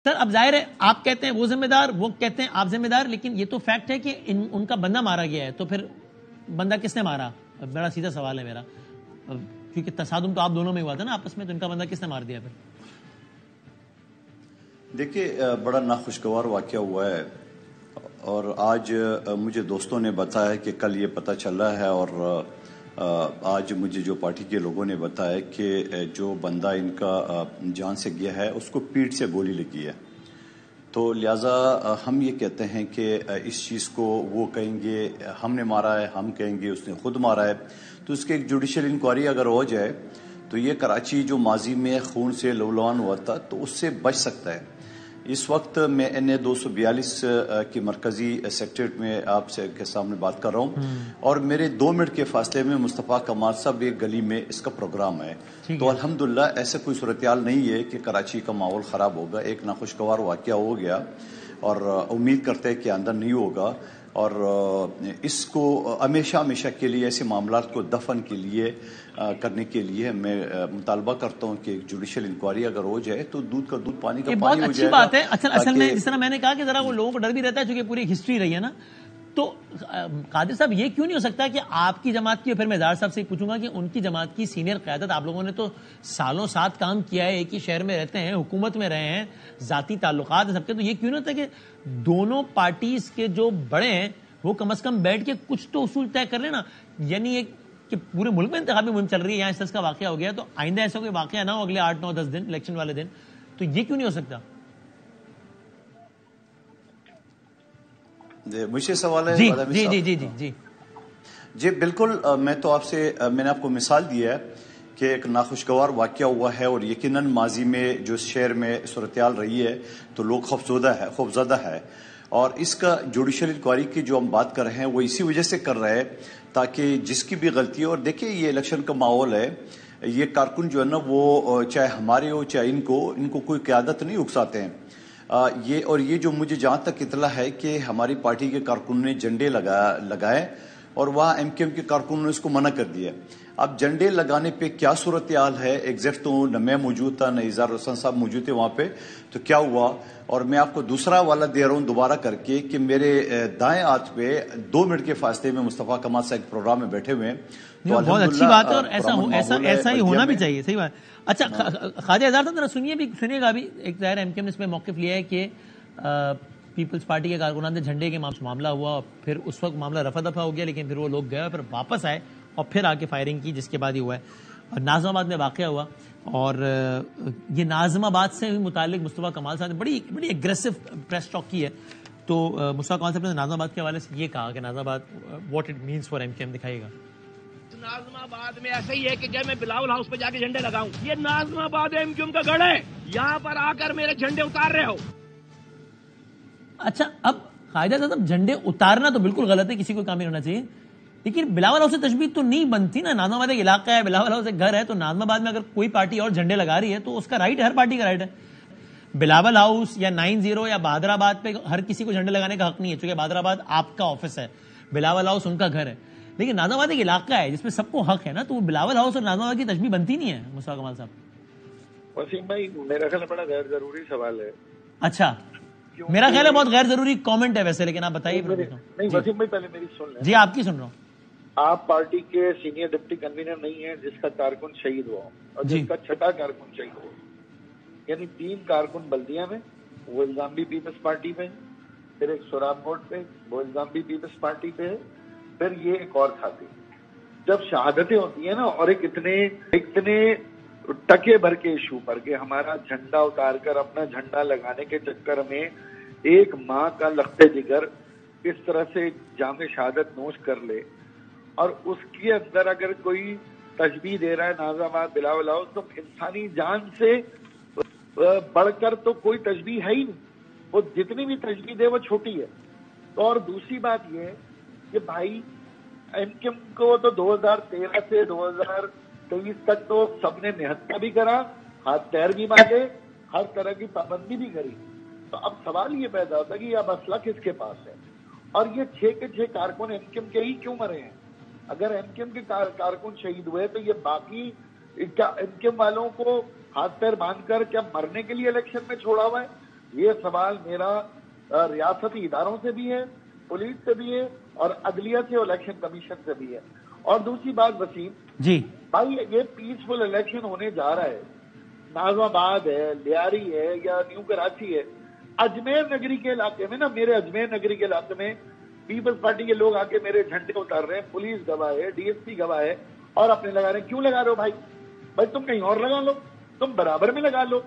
سر اب ظاہر ہے آپ کہتے ہیں وہ ذمہ دار، وہ کہتے ہیں آپ ذمہ دار، لیکن یہ تو فیکٹ ہے کہ ان کا بندہ مارا گیا ہے، تو پھر بندہ کس نے مارا؟ بڑا سیدھا سوال ہے میرا، کیونکہ تصادم تو آپ دونوں میں ہوا تھا نا آپس میں، تو ان کا بندہ کس نے مار دیا پھر؟ دیکھیے بڑا ناخوشگوار واقعہ ہوا ہے، اور آج مجھے دوستوں نے بتایا کہ کل یہ پتہ چلا ہے، اور آج مجھے جو پارٹی کے لوگوں نے بتایا کہ جو بندہ ان کا جان سے گیا ہے اس کو پیٹھ سے گولی لگی ہے. تو لہٰذا ہم یہ کہتے ہیں کہ اس چیز کو وہ کہیں گے ہم نے مارا ہے، ہم کہیں گے اس نے خود مارا ہے. تو اس کی ایک جوڈیشل انکوائری اگر ہو جائے تو یہ کراچی جو ماضی میں خون سے لولان ہوا تھا تو اس سے بچ سکتا ہے. اس وقت میں NA 242 کی مرکزی سیکٹریٹ میں آپ سے کے سامنے بات کر رہا ہوں، اور میرے 2 منٹ کے فاصلے میں مصطفیٰ کمال صاحب ایک گلی میں اس کا پروگرام ہے. تو الحمدللہ ایسا کوئی صورتحال نہیں ہے کہ کراچی کا ماحول خراب ہوگا. ایک ناخوشگوار واقعہ ہو گیا اور امید کرتے ہیں کہ اندر نہیں ہوگا، اور اس کو ہمیشہ کے لیے ایسے معاملات کو دفن کے لیے کرنے کے لیے میں مطالبہ کرتا ہوں کہ جوڈیشل انکوائری اگر ہو جائے تو دودھ کا دودھ پانی کا پانی ہو جائے گا. بہت اچھی بات ہے. اصل میں جس طرح میں نے کہا کہ ذرا وہ لوگوں کو ڈر بھی رہتا ہے چونکہ پوری ہسٹری رہی ہے نا. تو قادر صاحب یہ کیوں نہیں ہو سکتا کہ آپ کی جماعت کی، اور پھر میں ازہر صاحب سے پوچھوں گا کہ ان کی جماعت کی سینئر قیادت، آپ لوگوں نے تو سالوں ساتھ کام کیا ہے، ایک ہی شہر میں رہتے ہیں، حکومت میں رہے ہیں، ذاتی تعلقات ہیں سب کے، تو یہ کیوں نہیں ہوتا کہ دونوں پارٹیز کے جو بڑے ہیں وہ کم از کم بیٹھ کے کچھ تو اصول طے کر لینا؟ یعنی ایک کہ پورے ملک میں انتخابی مہم چل رہی ہے، یہاں اس طرح کا واقعہ ہو گیا تو آئندہ ایسا کوئی واقعہ نہ ہو اگلے 8 9 10 دن الیکشن والے دن، تو یہ کیوں نہیں ہو سکتا؟ مجھ سے سوال ہے. جی بالکل. میں نے آپ کو مثال دیا ہے کہ ایک ناخوشگوار واقعہ ہوا ہے، اور یقیناً ماضی میں جو اس شہر میں صورتحال رہی ہے تو لوگ خوفزدہ ہے، اور اس کا جوڈیشل انکوائری کی جو ہم بات کر رہے ہیں وہ اسی وجہ سے کر رہے ہیں تاکہ جس کی بھی غلطی ہو. اور دیکھیں یہ الیکشن کا ماحول ہے، یہ کارکن جو ہے نا وہ چاہے ہمارے ہو چاہے ان کو کوئی قیادت نہیں اکساتے ہیں. یہ جو مجھے جہاں تک اطلاع ہے کہ ہماری پارٹی کے کارکن نے جھنڈے لگائے اور وہاں MKM کے کارکنوں نے اس کو منع کر دیا. اب جھنڈے لگانے پہ کیا صورتحال ہے ایگزیکٹ تو نہ میں موجود تھا نہ اظہار حسن صاحب موجود تھے وہاں پہ، تو کیا ہوا. اور میں آپ کو دوسرا والا دے رہا ہوں دوبارہ کر کے کہ میرے دائیں ہاتھ پہ 2 منٹ کے فاستے میں مصطفیٰ کمال صاحب ایک پروگرام میں بیٹھے ہوئے ہیں. بہت اچھی بات ہے، اور ایسا ہی ہونا بھی چاہیے. صحیح بات. اچھا خواجہ اظہار صاحب ذرا سنیے گا بھی. ایک ظاہر MKM نے اس میں موقف لیا ہے کہ پیپلز پارٹی کے کارکنان سے جھنڈے کے معاملہ ہوا، اور پھر اس وقت معاملہ رفع دفع ہو گیا، لیکن پھر وہ لوگ گئے اور پھر واپس آئے اور پھر آ کے فائرنگ کی، جس کے بعد ہی ہوا ہے. اور ناظم آباد میں واقعہ ہوا، اور یہ ناظم آباد سے متعلق مصطفیٰ کمال صاحب نے بڑی ایگریسو پریس ٹاک کی ہے. تو مصطفیٰ کمال صاحب نے ناظم آباد کے حوالے سے یہ کہا کہ ناظم آباد what it means for MKM دکھائیے گا. ناظم آباد میں ایسا ہی ہے کہ جب میں بلاول ہاؤس پہ جا کے جھنڈے لگاؤں، یہ ناظم آباد MKM کا گڑھ ہے، یہاں پر آ کر میرے جھنڈے اتار رہے ہو. اچھا اب خواجہ صاحب جھنڈے اتارنا تو بالکل غلط ہے، کسی کو کام نہیں ہونا چاہیے، لیکن بلاول ہاؤس سے تشبیہ تو نہیں بنتی نا. ناظم آباد ایک علاقہ ہے، بلاول ہاؤس ایک گھر ہے، تو ناظم آباد میں اگر کوئی پارٹی اور جھنڈے لگا رہی ہے تو اس کا رائٹ ہے، ہر پارٹی کا رائٹ ہے. بلاول ہاؤس یا 90 یا بہادر آباد پہ ہر کسی کو جھنڈے لگانے کا حق نہیں ہے، چونکہ بہادر آباد آپ کا آفس ہے، بلاول ہاؤس ان کا گھر ہے. لیکن ناظم آباد ایک علاقہ ہے جس میں سب کو حق ہے نا، تو وہ بلاول ہاؤس اور ناظم آباد کی تشبیہ بنتی نہیں ہے. مصطفیٰ کمال صاحب وسیم بھائی میرا خیال بڑا غیر ضروری سوال ہے. اچھا میرا خیال ہے بہت غیر ضروری کامنٹ ہے ویسے، لیکن آپ بتائیے. نہیں وسیم بھائی پہلے میری سن لیں. جی آپ کی سن رہا ہوں. آپ پارٹی کے سینئر ڈپٹی کنوینر نہیں ہیں جس کا کارکن شہید ہوا اور جس کا چھٹا کارکن شہید ہوا، یعنی 3 کارکن بلدیہ میں، وہ الزام بھی پیپلز پارٹی پہ، پھر ایک سوراب بورڈ پہ، وہ الزام بھی پیپلز پارٹی پہ ہے، پھر یہ ایک اور ساتھی. جب شہادتیں ہوتی ہیں نا، اور ایک اتنے ٹکے بھر کے ایشو پر کہ ہمارا جھنڈا اتار کر اپنا جھنڈا لگانے کے چکر میں ایک ماں کا لخت جگر اس طرح سے جام شہادت نوش کر لے، اور اس کے اندر اگر کوئی تشبیہ دے رہا ہے ناظم آباد بلاول ہاؤس، تو انسانی جان سے بڑھ کر تو کوئی تشبیہ ہے ہی نہیں. وہ جتنی بھی تشبیہ دے وہ چھوٹی ہے. اور دوسری بات یہ ہے کہ بھائی MKM کو تو 2013 سے 2023 تک تو سب نے نہتہ بھی کرا، ہاتھ پیر بھی مانگے، ہر طرح کی پابندی بھی کری. تو اب سوال یہ پیدا ہوتا ہے کہ اب اسلحہ کس کے پاس ہے، اور یہ 6 کے 6 کارکن MKM کے ہی کیوں مرے ہیں؟ اگر MKM کے کارکن شہید ہوئے تو یہ باقی MKM والوں کو ہاتھ پیر باندھ کر کیا مرنے کے لیے الیکشن میں چھوڑا ہوا ہے؟ یہ سوال میرا ریاستی اداروں سے بھی ہے, پولیس سے بھی ہے, اور عدلیہ سے, الیکشن کمیشن سے بھی ہے. اور دوسری بات وسیم جی بھائی, یہ پیسفل الیکشن ہونے جا رہا ہے, نازم آباد ہے, لیاری ہے, یا نیو کراچی ہے, اجمیر نگری کے علاقے میں نا, میرے اجمیر نگری کے علاقے میں پیپلز پارٹی کے لوگ آ کے میرے جھنڈے اتار رہے ہیں, پولیس گواہ ہے, ڈی ایس پی گواہ ہے, اور اپنے لگا رہے ہیں. کیوں لگا رہے ہو بھائی؟ بھائی تم کہیں اور لگا لو, تم برابر میں لگا لو.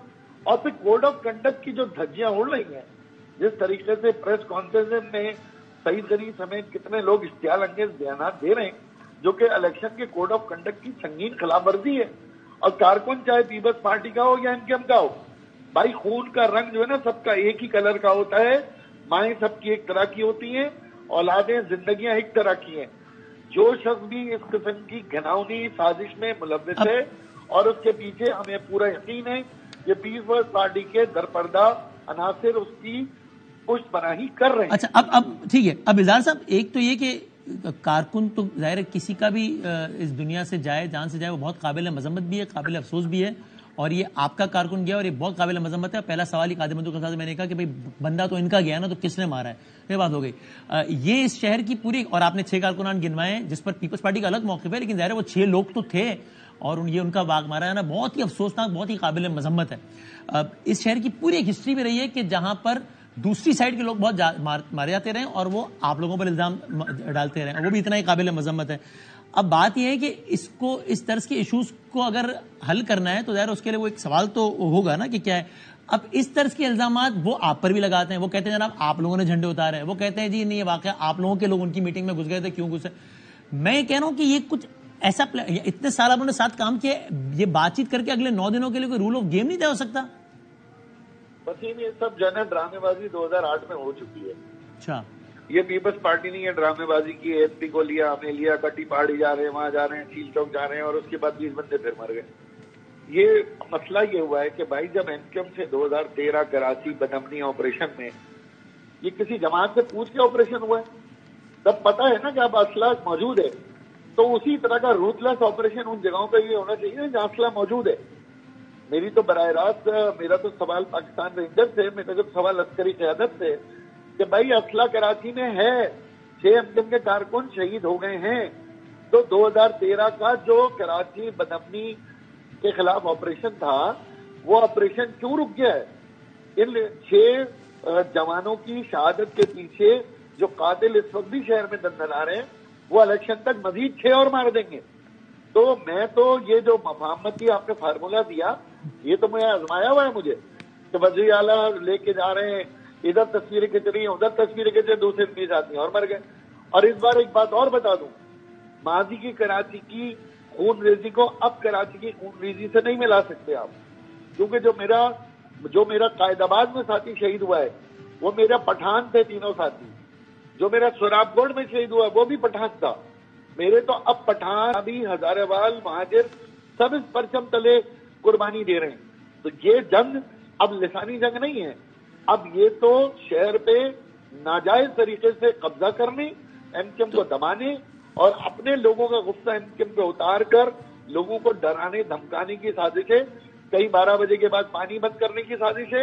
اور پھر کوڈ آف کنڈکٹ کی جو دھجیاں اڑ رہی ہیں, جس طریقے سے پریس کانفرنس میں سعید غنی سمیت کتنے لوگ اشتعال انگیز بیانات دے رہے ہیں, جو کہ الیکشن کے کوڈ آف کنڈکٹ کی سنگین خلاف ورزی ہے. اور کارکن چاہے پیپلز پارٹی کا ہو یا ایم کیو ایم کا ہو, بھائی خون کا رنگ جو ہے نا سب کا ایک ہی کلر کا ہوتا ہے, مائیں سب کی ایک طرح کی ہوتی ہیں, اولادیں, زندگیاں ایک طرح کی ہیں. جو شخص بھی اس قسم کی گھناؤنی سازش میں ملوث ہے, اور اس کے پیچھے ہمیں پورا یقین ہے کہ پیپلز پارٹی کے درپردہ عناصر اس کی پشت پناہی کر رہے ہیں. اچھا اب ٹھیک ہے. اب اظہار صاحب, ایک تو یہ کہ کارکن تو ظاہر ہے کسی کا بھی اس دنیا سے جائے, جان سے جائے, وہ بہت قابل مذمت بھی ہے, قابل افسوس بھی ہے, اور یہ آپ کا کارکن گیا اور یہ بہت قابل مذمت ہے. پہلا سوال ہی قادم کے ساتھ میں نے کہا کہ بھئی بندہ تو ان کا گیا نا, تو کس نے مارا ہے, یہ بات ہو گئی. یہ اس شہر کی پوری, اور آپ نے 6 کارکنان گنوائے جس پر پیپلز پارٹی کا الگ موقف ہے, لیکن ظاہر ہے وہ 6 لوگ تو تھے, اور یہ ان کا واق مارا ہے نا, بہت ہی افسوسناک, بہت ہی قابل مذمت ہے. اس شہر کی پوری ایک ہسٹری بھی رہی ہے کہ جہاں پر دوسری سائڈ کے لوگ بہت مارے جاتے رہے, اور وہ آپ لوگوں پر الزام ڈالتے رہے, وہ بھی اتنا ہی قابل مذمت ہے. اب بات یہ ہے کہ اس کو, اس طرز کے ایشوز کو اگر حل کرنا ہے تو ظاہر اس کے لیے وہ ایک سوال تو ہوگا نا کہ کیا ہے. اب اس طرز کے الزامات وہ آپ پر بھی لگاتے ہیں, وہ کہتے ہیں جناب آپ لوگوں نے جھنڈے اتارے ہیں, وہ کہتے ہیں جی نہیں یہ واقعہ آپ لوگوں کے لوگ ان کی میٹنگ میں گھس گئے تھے, کیوں گھسے. میں کہہ رہا ہوں کہ یہ کچھ ایسا, اتنے سال آپ نے ساتھ کام کیا, یہ بات چیت کر کے اگلے 9 دنوں کے لیے کوئی رول آف گیم نہیں طے ہو سکتا؟ وسیم, یہ سب جو ہے نا ڈرامے بازی 2008 میں ہو چکی ہے. اچھا, یہ پیپلز پارٹی نہیں ہے ڈرامے بازی کی, ایس پی کو لیا, ہمیں لیا, کٹی پہاڑی جا رہے ہیں, وہاں جا رہے ہیں, چیل چوک جا رہے ہیں, اور اس کے بعد 20 بندے پھر مر گئے. یہ مسئلہ یہ ہوا ہے کہ بھائی جب ایم کیو ایم سے 2013 کراچی بدامنی آپریشن میں یہ کسی جماعت سے پوچھ کے آپریشن ہوا ہے, تب پتا ہے نا کہ اب اسلحہ موجود ہے, تو اسی طرح کا روتلیس آپریشن ان جگہوں پہ یہ ہونا چاہیے جہاں اسلحہ موجود ہے. میری تو براہ راست, میرا تو سوال پاکستان رینجر سے, میرا تو سوال عسکری قیادت سے کہ بھائی اسلحہ کراچی میں ہے, 6 ایم کیو ایم کے کارکن شہید ہو گئے ہیں, تو 2013 کا جو کراچی بدامنی کے خلاف آپریشن تھا وہ آپریشن کیوں رک گیا ہے؟ ان 6 جوانوں کی شہادت کے پیچھے جو قاتل اس وقت بھی شہر میں دندنا رہے ہیں, وہ الیکشن تک مزید 6 اور مار دیں گے. تو میں تو یہ جو مفاہمتی آپ نے فارمولہ دیا, یہ تو میں آزمایا ہوا ہے مجھے کہ وزیر اعلیٰ لے کے جا رہے ہیں, ادھر تصویریں کھینچ رہی ہیں, ادھر تصویریں کھینچ رہے ہیں, دوسرے 20 آدمی اور مر گئے. اور اس بار ایک بات اور بتا دوں, ماضی کی کراچی کی خون ریزی کو اب کراچی کی خون ریزی سے نہیں ملا سکتے آپ, کیونکہ جو میرا قائد آباد میں ساتھی شہید ہوا ہے وہ میرا پٹھان تھے, تینوں ساتھی. جو میرا سوراب گوڑ میں شہید ہوا ہے وہ بھی پٹھان تھا. میرے تو اب پٹھان, ابھی ہزارے مہاجر سب اس پرچم تلے قربانی دے رہے ہیں. تو یہ جنگ اب لسانی جنگ نہیں ہے, اب یہ تو شہر پہ ناجائز طریقے سے قبضہ کرنے, ایم کیو ایم کو دبانے, اور اپنے لوگوں کا غصہ ایم کیو ایم پہ اتار کر لوگوں کو ڈرانے دھمکانے کی سازش ہے. کئی 12 بجے کے بعد پانی بند کرنے کی سازش ہے.